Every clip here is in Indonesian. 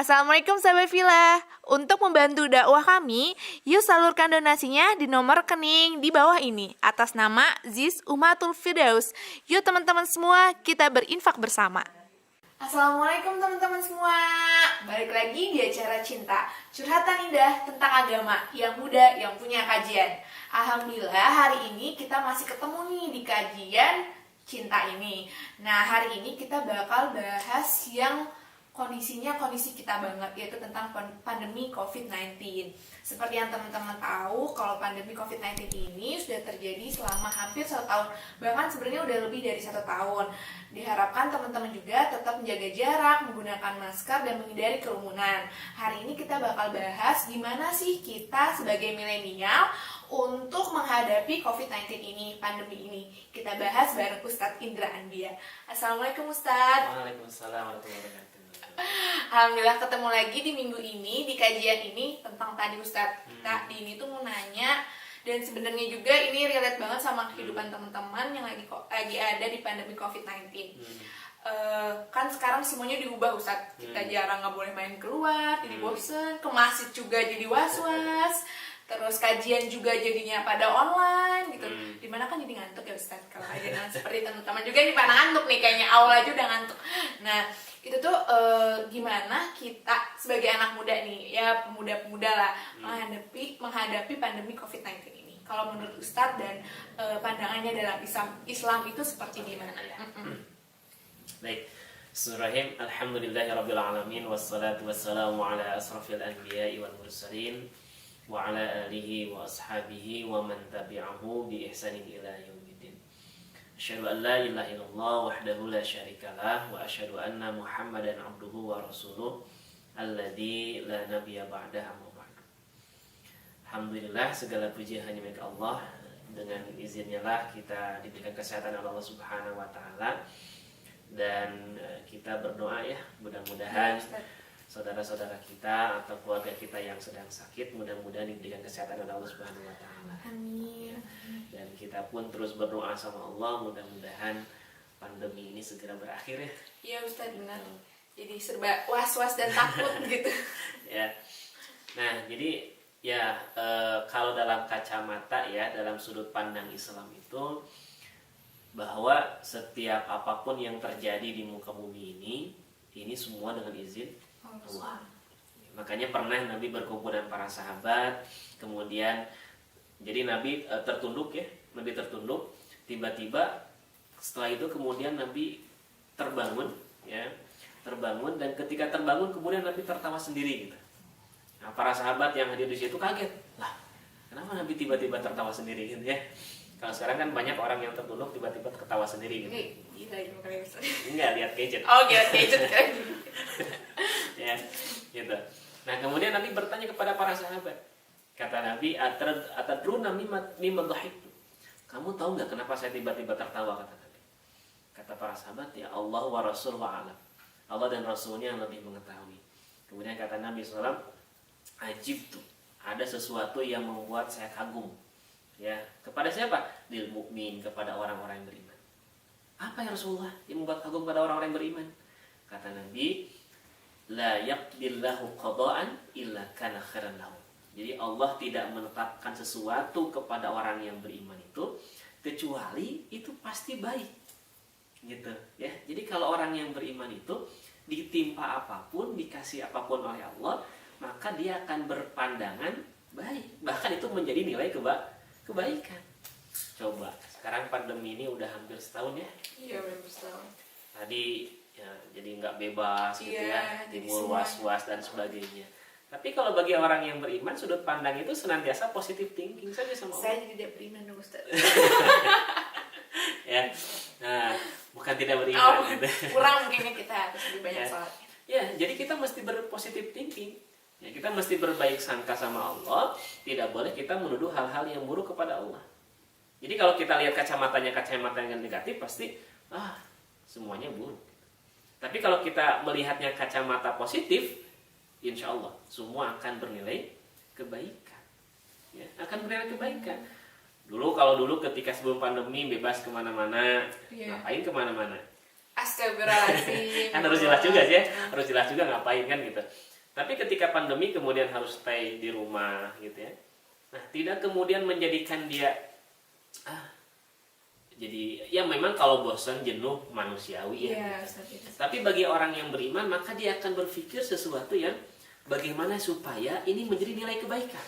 Assalamualaikum sahabat Villa. Untuk membantu dakwah kami, yuk salurkan donasinya di nomor rekening di bawah ini atas nama Ziz Umatul Firdaus. Yuk teman-teman semua, kita berinfak bersama. Assalamualaikum teman-teman semua. Balik lagi di acara Cinta, curhatan indah tentang agama yang muda yang punya kajian. Alhamdulillah hari ini kita masih ketemu nih di kajian Cinta ini. Nah, hari ini kita bakal bahas yang kondisi kita banget, yaitu tentang pandemi COVID-19. Seperti yang teman-teman tahu, kalau pandemi COVID-19 ini sudah terjadi selama hampir 1 tahun, bahkan sebenarnya udah lebih dari 1 tahun. Diharapkan teman-teman juga tetap menjaga jarak, menggunakan masker, dan menghindari kerumunan. Hari ini kita bakal bahas gimana sih kita sebagai milenial untuk menghadapi COVID-19 ini, pandemi ini. Kita bahas bareng Ustadz Indra Andia. Assalamualaikum Ustadz. Waalaikumsalam warahmatullahi wabarakatuh. Alhamdulillah ketemu lagi di minggu ini, di kajian ini tentang tadi Ustadz. Kita ini tuh mau nanya, dan sebenarnya juga ini relate banget sama kehidupan teman-teman yang lagi ada di pandemi COVID-19. Kan sekarang semuanya diubah Ustadz. Kita jarang nggak boleh main keluar, jadi bosen. Ke masjid juga jadi was-was. Terus kajian juga jadinya pada online gitu. Dimana kan jadi ngantuk ya Ustadz. Kalau kajian seperti teman-teman juga ini pada ngantuk nih, kayaknya awal aja udah ngantuk. Nah, itu tuh gimana kita sebagai anak muda nih, ya pemuda-pemuda lah, menghadapi pandemi COVID-19 ini. Kalau menurut Ustadz dan pandangannya dalam Islam itu seperti gimana ya? Baik. Bismillahirrahmanirrahim. Alhamdulillahirabbil alamin wassalatu wassalamu ala asrafil anbiya'i wal mursalin wa ala alihi wa ashabihi wa man tabi'ahu bi ihsanin ila yaumiddin. Asyhadu an la ilaha illallah wahdahu la syarikalah wa asyhadu anna Muhammadan abduhu wa rasuluh alladzi la nabiyya ba'dahu amma ba'du. Alhamdulillah, segala puji hanya milik Allah. Dengan izinnya lah kita diberikan kesehatan oleh Allah Subhanahu wa taala. Dan kita berdoa ya, mudah-mudahan saudara-saudara kita atau keluarga kita yang sedang sakit mudah-mudahan diberikan kesehatan oleh Allah Subhanahu wa taala. Amin. Dan kita pun terus berdoa sama Allah, mudah-mudahan pandemi ini segera berakhir ya. Iya Ustadz, benar. Jadi serba was-was dan takut gitu. Ya. Nah, jadi ya kalau dalam kacamata ya, dalam sudut pandang Islam itu bahwa setiap apapun yang terjadi di muka bumi ini semua dengan izin Allah. Makanya pernah Nabi berkumpul dengan para sahabat, kemudian jadi Nabi tertunduk ya, Nabi tertunduk, tiba-tiba setelah itu kemudian Nabi terbangun ya, terbangun, dan ketika terbangun kemudian Nabi tertawa sendiri gitu. Nah, para sahabat yang hadir di situ kaget, lah kenapa Nabi tiba-tiba tertawa sendiri gitu ya? Kalau sekarang kan banyak orang yang tertunduk tiba-tiba ketawa sendiri gitu. Gila ini makanya Ustaz. Enggak, lihat gadget. Oh, lihat gadget kan. Ya, gitu. Nah, kemudian Nabi bertanya kepada para sahabat. Kata Nabi, "Atadruna mimma dhahiktu?" Kamu tahu enggak kenapa saya tiba-tiba tertawa, kata Nabi. Kata para sahabat, "Ya Allah wa Rasul wa alam." Allah dan Rasulnya yang lebih mengetahui. Kemudian kata Nabi SAW, "Ajibtu." Ada sesuatu yang membuat saya kagum. Ya, kepada siapa? Lil mukmin, kepada orang-orang yang beriman. Apa ya Rasulullah yang membuat kagum pada orang-orang yang beriman? Kata Nabi, la yaqdillahu qada'an illa kana khairan lahu. Jadi Allah tidak menetapkan sesuatu kepada orang yang beriman itu kecuali itu pasti baik. Gitu, ya. Jadi kalau orang yang beriman itu ditimpa apapun, dikasih apapun oleh Allah, maka dia akan berpandangan baik. Bahkan itu menjadi nilai kebaikan. Coba, sekarang pandemi ini udah hampir setahun ya? Iya, hampir setahun. Tadi ya jadi nggak bebas gitu ya, timbul was-was dan sebagainya. Tapi kalau bagi orang yang beriman, sudut pandang itu senantiasa positive thinking saja sama Allah. Saya jadi tidak beriman dong Ustaz. Ya, nah bukan tidak beriman. Gitu. Kurang mungkinnya kita harus lebih banyak sholat. Ya, jadi kita mesti berpositive thinking. Ya, kita mesti berbaik sangka sama Allah. Tidak boleh kita menuduh hal-hal yang buruk kepada Allah. Jadi kalau kita lihat kacamata yang negatif, pasti semuanya buruk. Tapi kalau kita melihatnya kacamata positif, insya Allah semua akan bernilai kebaikan. Ya, akan bernilai kebaikan. Kalau dulu ketika sebelum pandemi bebas kemana-mana, ngapain kemana-mana? Astagfirullahaladzim. Kan harus jelas juga sih ya, harus jelas juga ngapain kan gitu. Tapi ketika pandemi kemudian harus stay di rumah gitu ya. Nah, tidak kemudian menjadikan dia jadi ya memang kalau bosan jenuh manusiawi ya. Tapi bagi orang yang beriman maka dia akan berpikir sesuatu yang bagaimana supaya ini menjadi nilai kebaikan.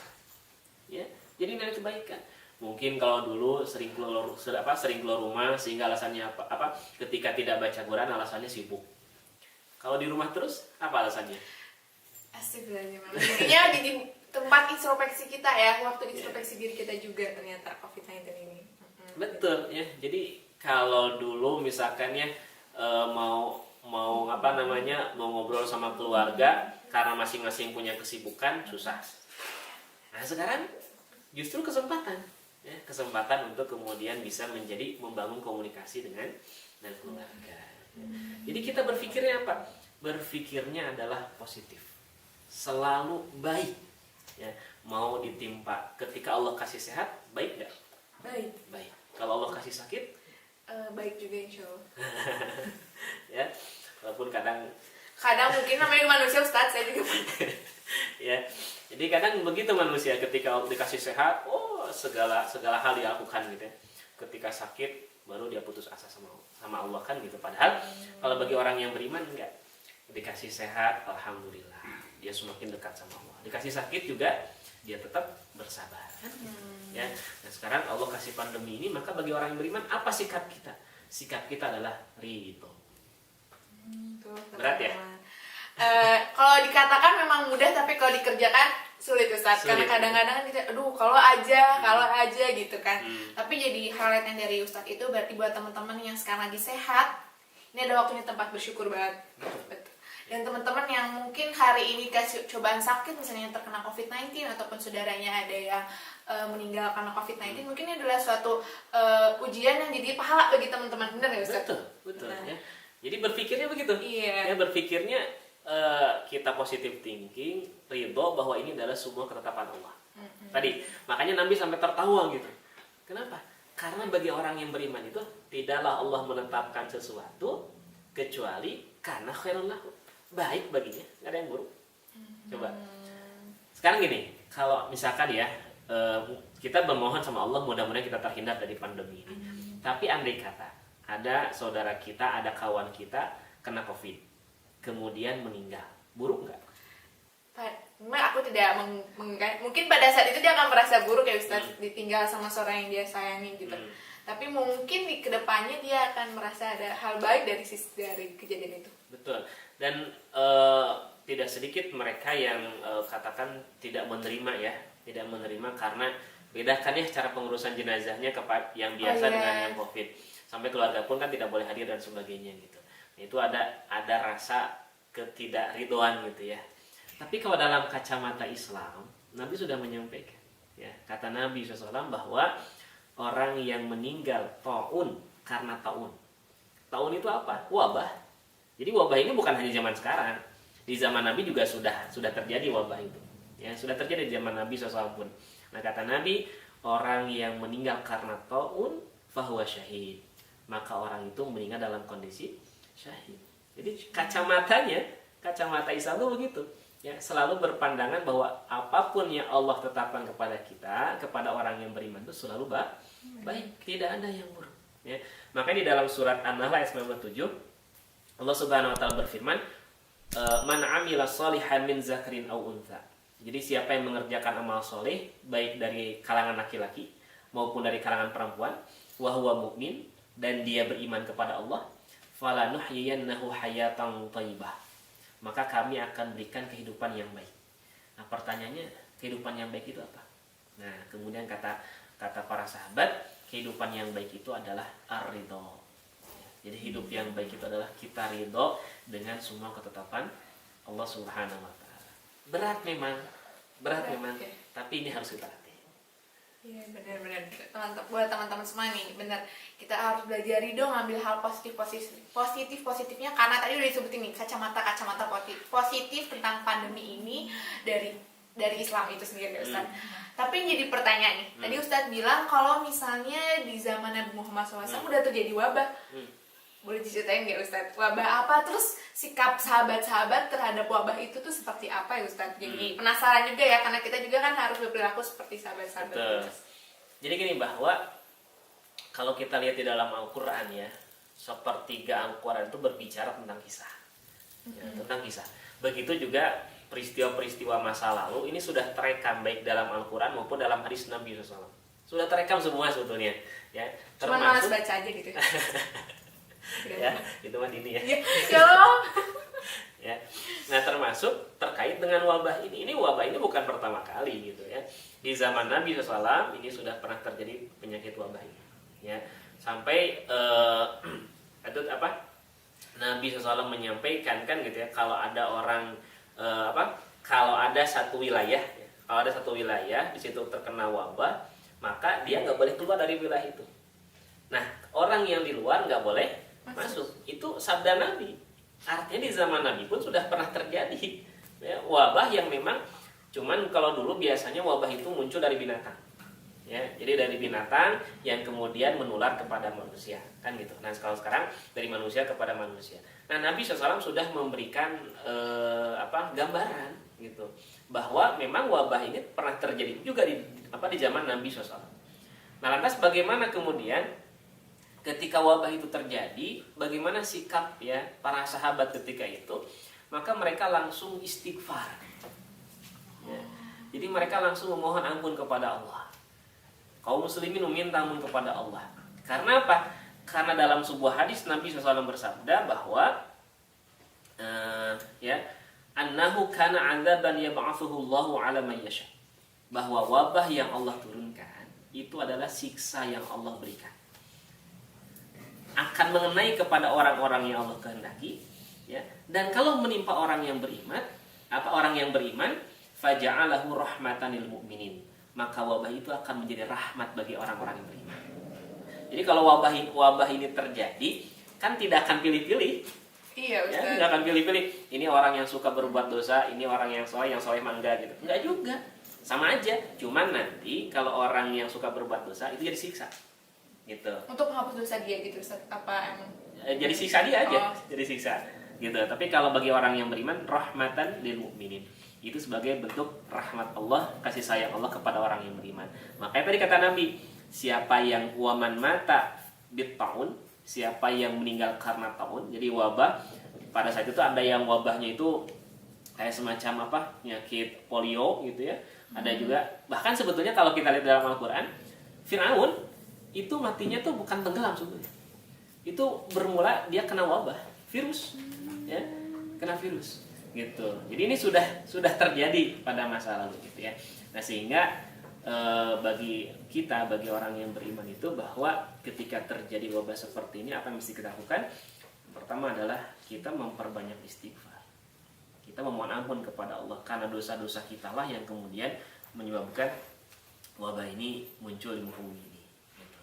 Ya, jadi nilai kebaikan. Mungkin kalau dulu sering keluar rumah sehingga alasannya apa? Ketika tidak baca Quran alasannya sibuk. Kalau di rumah terus apa alasannya? Asik berarti memang. Ya jadi tempat introspeksi kita ya, waktu introspeksi diri kita juga ternyata COVID-19 ini. Betul ya. Jadi kalau dulu misalkan ya mau ngobrol sama keluarga karena masing-masing punya kesibukan susah. Nah, sekarang justru kesempatan untuk kemudian bisa membangun komunikasi dengan keluarga. Jadi kita berpikirnya apa? Berpikirnya adalah positif. Selalu baik. Ya, mau ditimpa ketika Allah kasih sehat, baik enggak? Baik. Kalau Allah kasih sakit, Baik juga insya Allah. ya, walaupun kadang mungkin namanya manusia Ustadz, saya juga ya, jadi kadang begitu manusia ketika Allah dikasih sehat, segala hal dilakukan gitu ya. Ketika sakit baru dia putus asa sama Allah kan gitu. Padahal kalau bagi orang yang beriman enggak, dikasih sehat alhamdulillah dia semakin dekat sama Allah. Dikasih sakit juga dia tetap bersabar kan? Ya. Nah, sekarang Allah kasih pandemi ini, maka bagi orang yang beriman apa sikap kita? Sikap kita adalah ridho. Berat ya? Kalau dikatakan memang mudah, tapi kalau dikerjakan sulit Ustaz. Karena kadang-kadang kan kita kalau aja gitu kan. Tapi jadi highlight yang dari Ustaz itu berarti buat teman-teman yang sekarang lagi sehat, ini ada waktunya tempat bersyukur banget. Betul. Dan teman-teman yang mungkin hari ini kasih cobaan sakit, misalnya yang terkena COVID-19 ataupun saudaranya ada yang meninggal karena COVID-19, mungkin ini adalah suatu ujian yang jadi pahala bagi teman-teman. Benar ya Ustaz? Betul. Nah. Ya. Jadi berpikirnya begitu. Iya. Ya, berpikirnya kita positive thinking, ridho bahwa ini adalah semua ketetapan Allah. Tadi, makanya Nabi sampai tertawa gitu. Kenapa? Karena bagi orang yang beriman itu tidaklah Allah menetapkan sesuatu kecuali karena khairun lahu. Baik baginya, nggak ada yang buruk. Coba. Sekarang gini, kalau misalkan ya kita bermohon sama Allah mudah-mudahan kita terhindar dari pandemi ini. Tapi andai kata ada saudara kita, ada kawan kita kena COVID, kemudian meninggal, buruk nggak? Memang aku tidak mungkin pada saat itu dia akan merasa buruk ya Ustaz, ditinggal sama seorang yang dia sayangi gitu. Tapi mungkin di kedepannya dia akan merasa ada hal baik dari kejadian itu. Betul. Dan tidak sedikit mereka yang katakan tidak menerima karena bedakan ya cara pengurusan jenazahnya yang biasa dengan yang COVID. Sampai keluarga pun kan tidak boleh hadir dan sebagainya gitu. Nah, itu ada rasa ketidakridhoan gitu ya. Tapi kalau dalam kacamata Islam, Nabi sudah menyampaikan ya, kata Nabi SAW bahwa orang yang meninggal taun karena taun. Taun itu apa? Wabah. Jadi wabah ini bukan hanya zaman sekarang. Di zaman Nabi juga sudah terjadi wabah itu. Ya, sudah terjadi di zaman Nabi SAW pun. Nah, kata Nabi, orang yang meninggal karena taun fahuwa syahid. Maka orang itu meninggal dalam kondisi syahid. Jadi kacamata Islam itu begitu. Ya, selalu berpandangan bahwa apapun yang Allah tetapkan kepada kita, kepada orang yang beriman itu selalu baik, tidak ada yang buruk. Ya. Makanya di dalam surat An-Nahl ayat 97 Allah Subhanahu wa taala berfirman, "Man 'amila shalihan min zakrin aw untha." Jadi siapa yang mengerjakan amal soleh baik dari kalangan laki-laki maupun dari kalangan perempuan, wa huwa mu'min, dan dia beriman kepada Allah, falanuhyiyannahu hayatan thayyibah. Maka kami akan berikan kehidupan yang baik. Nah, pertanyaannya, kehidupan yang baik itu apa? Nah, kemudian kata para sahabat, kehidupan yang baik itu adalah ar-ridho. Jadi hidup yang baik itu adalah kita ridho dengan semua ketetapan Allah Subhanahu wa taala. Berat memang. Okay. Tapi ini harus kita latih. Iya, benar-benar. Buat teman-teman semua nih, benar. Kita harus belajar ridho, ngambil hal positifnya, karena tadi udah disebutin nih kacamata positif tentang pandemi ini dari Islam itu sendiri, Ustaz. Tapi yang jadi pertanyaan nih, tadi Ustaz bilang kalau misalnya di zaman Nabi Muhammad SAW udah terjadi wabah. Boleh diceritain nggak Ustadz? Wabah apa? Terus sikap sahabat-sahabat terhadap wabah itu tuh seperti apa ya Ustadz? Jadi penasaran juga ya, karena kita juga kan harus berperilaku seperti sahabat-sahabat. Betul. Jadi gini, bahwa kalau kita lihat di dalam Al-Quran ya, sepertiga Al-Quran itu berbicara tentang kisah. Ya, tentang kisah. Begitu juga peristiwa-peristiwa masa lalu ini sudah terekam baik dalam Al-Quran maupun dalam hadis Nabi SAW. Sudah terekam semua sebetulnya. Ya, Cuman malas baca aja gitu. Ya, itu mah dini ya. Ya. Ya. Nah, termasuk terkait dengan wabah ini. Ini wabah ini bukan pertama kali gitu ya. Di zaman Nabi SAW ini sudah pernah terjadi penyakit wabah ini. Ya, sampai itu apa? Nabi SAW menyampaikan kan gitu ya, kalau ada orang kalau ada satu wilayah, ya, kalau ada satu wilayah di situ terkena wabah, maka dia nggak boleh keluar dari wilayah itu. Nah, orang yang di luar nggak boleh masuk. Itu sabda Nabi. Artinya di zaman Nabi pun sudah pernah terjadi ya, wabah yang memang cuman kalau dulu biasanya wabah itu muncul dari binatang. Ya, jadi dari binatang yang kemudian menular kepada manusia, kan gitu. Nah, kalau sekarang dari manusia kepada manusia. Nah, Nabi SAW sudah memberikan gambaran gitu bahwa memang wabah ini pernah terjadi juga di zaman Nabi SAW. Nah, lantas bagaimana kemudian ketika wabah itu terjadi, bagaimana sikap ya para sahabat ketika itu? Maka mereka langsung istighfar. Ya. Jadi mereka langsung memohon ampun kepada Allah. Kaum muslimin meminta ampun kepada Allah. Karena apa? Karena dalam sebuah hadis Nabi SAW bersabda bahwa annahu kana 'adzaban yab'atsuhu Allahu 'ala man yasha. Bahwa wabah yang Allah turunkan itu adalah siksa yang Allah berikan. Akan mengenai kepada orang-orang yang Allah kehendaki, ya. Dan kalau menimpa orang yang beriman, faja'alahu rahmatan lil mu'minin. Maka wabah itu akan menjadi rahmat bagi orang-orang yang beriman. Jadi kalau wabah ini terjadi, kan tidak akan pilih-pilih. Iya, Ustaz. Ya, tidak akan pilih-pilih. Ini orang yang suka berbuat dosa, ini orang yang soleh mangga gitu. Enggak juga. Sama aja. Cuman nanti kalau orang yang suka berbuat dosa itu jadi siksa. Gitu. Untuk menghapus dosa dia gitu Ustaz. Apa emang? Jadi siksa dia aja. Jadi siksa. Gitu. Tapi kalau bagi orang yang beriman, rahmatan lil mu'minin. Itu sebagai bentuk rahmat Allah, kasih sayang Allah kepada orang yang beriman. Makanya tadi kata Nabi, siapa yang waman mata bittaun, siapa yang meninggal karena taun, jadi wabah. Pada saat itu ada yang wabahnya itu kayak semacam penyakit polio gitu ya. Ada juga, bahkan sebetulnya kalau kita lihat dalam Al-Quran, Fir'aun itu matinya tuh bukan tenggelam sebetulnya. Itu bermula dia kena wabah, virus, ya, kena virus. Gitu. Jadi ini sudah terjadi pada masa lalu gitu ya. Nah, sehingga bagi orang yang beriman itu bahwa ketika terjadi wabah seperti ini apa yang mesti kita lakukan? Pertama adalah kita memperbanyak istighfar. Kita memohon ampun kepada Allah karena dosa-dosa kita lah yang kemudian menyebabkan wabah ini muncul di muka bumi ini. Gitu.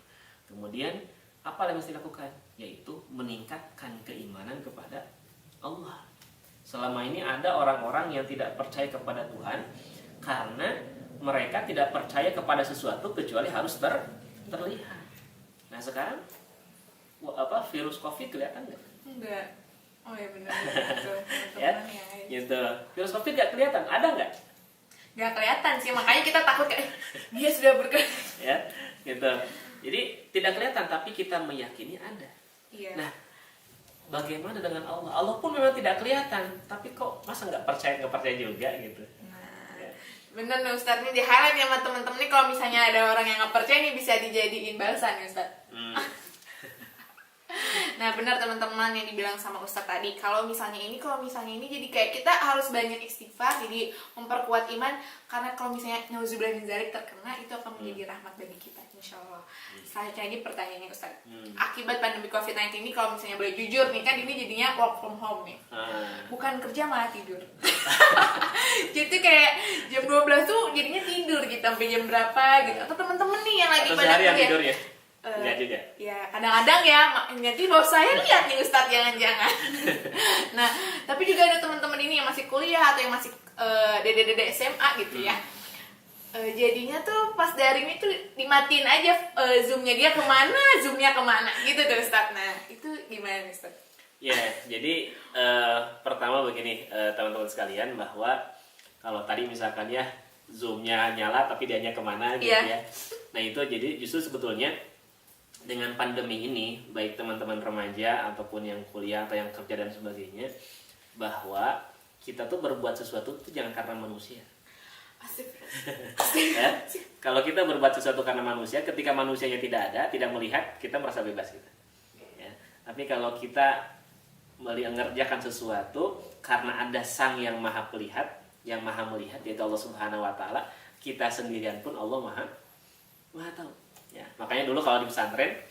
Kemudian apa yang mesti dilakukan? Yaitu meningkatkan keimanan kepada Allah. Selama ini ada orang-orang yang tidak percaya kepada Tuhan karena mereka tidak percaya kepada sesuatu kecuali harus terlihat. Nah, sekarang virus COVID kelihatan nggak? Enggak. Oh ya benar. Ya, gitu. Virus COVID nggak kelihatan, ada nggak? Nggak kelihatan sih, makanya kita takut kayak dia sudah bergerak. Ya, gitu. Jadi tidak kelihatan, tapi kita meyakini ada. Iya. Nah, bagaimana dengan Allah? Allah pun memang tidak kelihatan, tapi kok masa nggak percaya juga gitu? Nah, ya. Bener nih Ustadz, ini di highlight ya sama temen-temen nih, kalau misalnya ada orang yang nggak percaya nih bisa dijadiin balasan ya Ustadz. Nah benar teman-teman yang dibilang sama Ustadz tadi, kalau misalnya ini jadi kayak kita harus banyak istighfar, jadi memperkuat iman, karena kalau misalnya nauzubillah min dzalik terkena, itu akan menjadi rahmat bagi kita insyaallah. Selanjutnya lagi pertanyaannya Ustadz, akibat pandemi COVID-19 ini kalau misalnya boleh jujur nih, kan ini jadinya work from home nih, bukan kerja malah tidur. Jadi kayak jam 12 tuh jadinya tidur gitu sampai jam berapa gitu, atau teman-teman nih yang lagi pada kuliah. Enggak juga. Ya kadang-kadang ya, nanti bos saya lihat nih Ustadz jangan-jangan. Nah tapi juga ada teman-teman ini yang masih kuliah atau yang masih dede-dede SMA gitu ya. Jadinya tuh pas daring itu dimatiin aja zoomnya dia kemana gitu tuh Ustaz. Nah itu gimana nih Ustaz? Ya, jadi pertama begini teman-teman sekalian, bahwa kalau tadi misalkan ya zoomnya nyala tapi dianya kemana gitu ya. Nah itu jadi justru sebetulnya dengan pandemi ini, baik teman-teman remaja ataupun yang kuliah atau yang kerja dan sebagainya, bahwa kita tuh berbuat sesuatu tuh jangan karena manusia. Asik. Ya? Kalau kita berbuat sesuatu karena manusia, ketika manusianya tidak ada, tidak melihat, kita merasa bebas gitu. Ya. Tapi kalau kita mengerjakan sesuatu karena ada Sang yang Maha Pelihat, yang Maha Melihat, yaitu Allah Subhanahu Wa Taala, kita sendirian pun Allah Maha tahu. Ya. Makanya dulu kalau di pesantren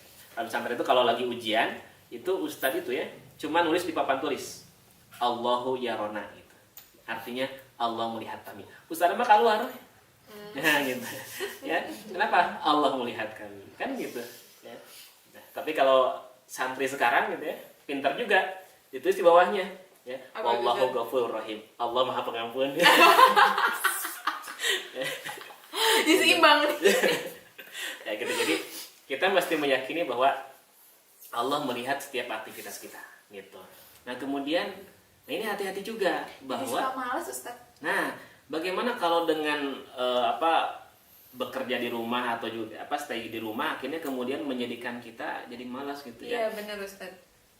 itu kalau lagi ujian, itu ustadz itu ya cuma nulis di papan tulis Allahu yarona gitu. Artinya Allah melihat kami. Ustaz mah keluar. Nah, gitu. Ya. Kenapa? Allah melihat kami. Kan gitu. Ya. Nah, tapi kalau santri sekarang gitu ya, pintar juga. Ditulis di bawahnya, ya. Wallahu ghafurur rahim. Allah Maha Pengampun. Jadi seimbang nih. Ya gitu. Jadi kita mesti meyakini bahwa Allah melihat setiap aktivitas kita, gitu. Nah, kemudian ini hati-hati juga bahwa suka malas Ustaz. Nah, bagaimana kalau dengan bekerja di rumah atau juga stay di rumah, akhirnya kemudian menjadikan kita jadi malas gitu ya. Iya, benar Ustaz.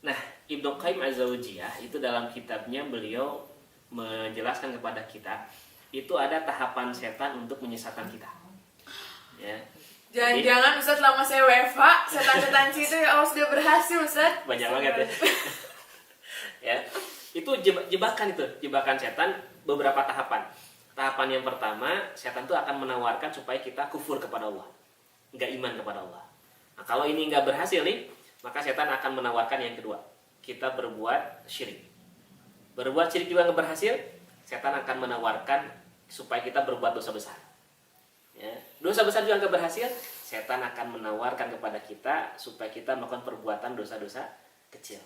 Nah, Ibnu Qayyim Az-Zaujiyah itu dalam kitabnya beliau menjelaskan kepada kita, itu ada tahapan setan untuk menyesatkan kita. Ya. Jangan-jangan Ustaz lama saya WFA, setan-setan situ ya Allah sudah berhasil Ustaz. Banyak banget ya. Ya. Itu jebakan setan beberapa tahapan. Tahapan yang pertama, setan itu akan menawarkan supaya kita kufur kepada Allah, nggak iman kepada Allah. Nah, kalau ini nggak berhasil nih, maka setan akan menawarkan yang kedua, kita berbuat syirik. Berbuat syirik juga nggak berhasil, setan akan menawarkan supaya kita berbuat dosa besar. Ya. Dosa besar juga nggak berhasil, setan akan menawarkan kepada kita supaya kita melakukan perbuatan dosa-dosa kecil.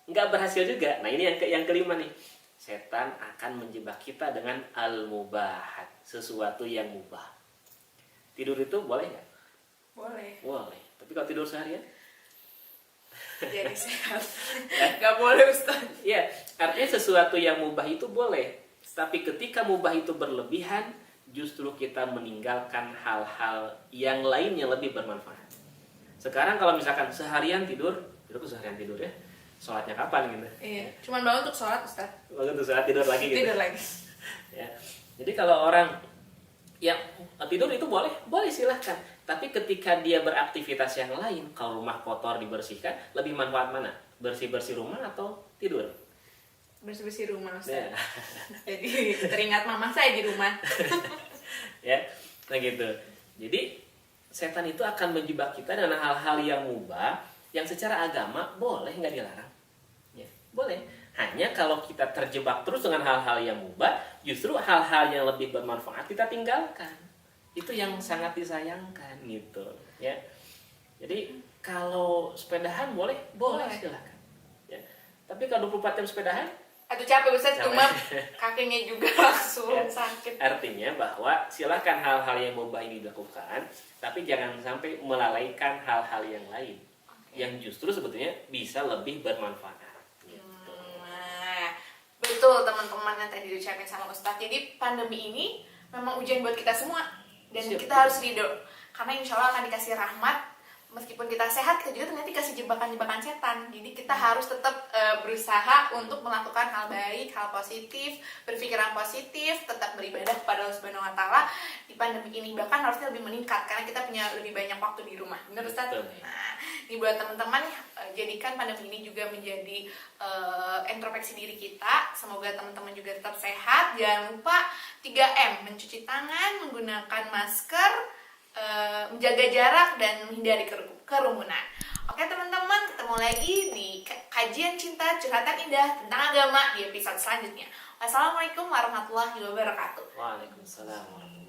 Nggak berhasil juga. Nah, ini yang kelima nih. Setan akan menjebak kita dengan al-mubahat, sesuatu yang mubah. Tidur itu boleh nggak? Boleh. Tapi kalau tidur seharian? Jadi sehat. Nggak boleh Ustaz. Ya, artinya sesuatu yang mubah itu boleh. Tapi ketika mubah itu berlebihan, justru kita meninggalkan hal-hal yang lain yang lebih bermanfaat. Sekarang kalau misalkan seharian tidur seharian tidur ya. Sholatnya kapan gitu? Iya, cuman bangun untuk sholat Ustaz. Bangun untuk sholat, tidur lagi gitu. Tidur lagi. Ya. Jadi kalau orang yang tidur itu boleh silahkan. Tapi ketika dia beraktivitas yang lain, kalau rumah kotor dibersihkan, lebih manfaat mana? Bersih-bersih rumah atau tidur? Bersih-bersih rumah Ustaz. Ya. Jadi teringat mama saya di rumah. Ya, nah gitu. Jadi setan itu akan menjebak kita dengan hal-hal yang mubah, yang secara agama boleh, nggak dilarang. Ya, boleh. Hanya kalau kita terjebak terus dengan hal-hal yang mubah, justru hal-hal yang lebih bermanfaat kita tinggalkan. Itu yang sangat disayangkan gitu. Ya. Jadi kalau sepedahan boleh silakan. Ya. Tapi kalau 24 jam sepedahan, aduh capek Ustaz, cuma kakinya juga langsung ya, sakit. Artinya bahwa silakan hal-hal yang mubah ini dilakukan, tapi jangan sampai melalaikan hal-hal yang lain. Yang justru sebetulnya bisa lebih bermanfaat. Gitu. Nah, betul teman-teman yang tadi diucapin sama Ustadz. Jadi pandemi ini memang ujian buat kita semua. Dan kita harus ridho. Karena insya Allah akan dikasih rahmat. Meskipun kita sehat, kita juga ternyata dikasih jebakan-jebakan setan. Jadi kita harus tetap berusaha untuk melakukan hal baik, hal positif, berpikiran positif, tetap beribadah kepada Allah Subhanahu Wa Taala di pandemi ini. Bahkan harusnya lebih meningkat karena kita punya lebih banyak waktu di rumah. Benar Ustaz? Nah, ini buat teman-teman jadikan pandemi ini juga menjadi introspeksi diri kita. Semoga teman-teman juga tetap sehat. Jangan lupa 3M, mencuci tangan, menggunakan masker, menjaga jarak dan menghindari kerumunan. Oke teman-teman, ketemu lagi di kajian cinta curhatan indah tentang agama di episode selanjutnya. Wassalamualaikum warahmatullahi wabarakatuh. Waalaikumsalam warahmatullahi wabarakatuh.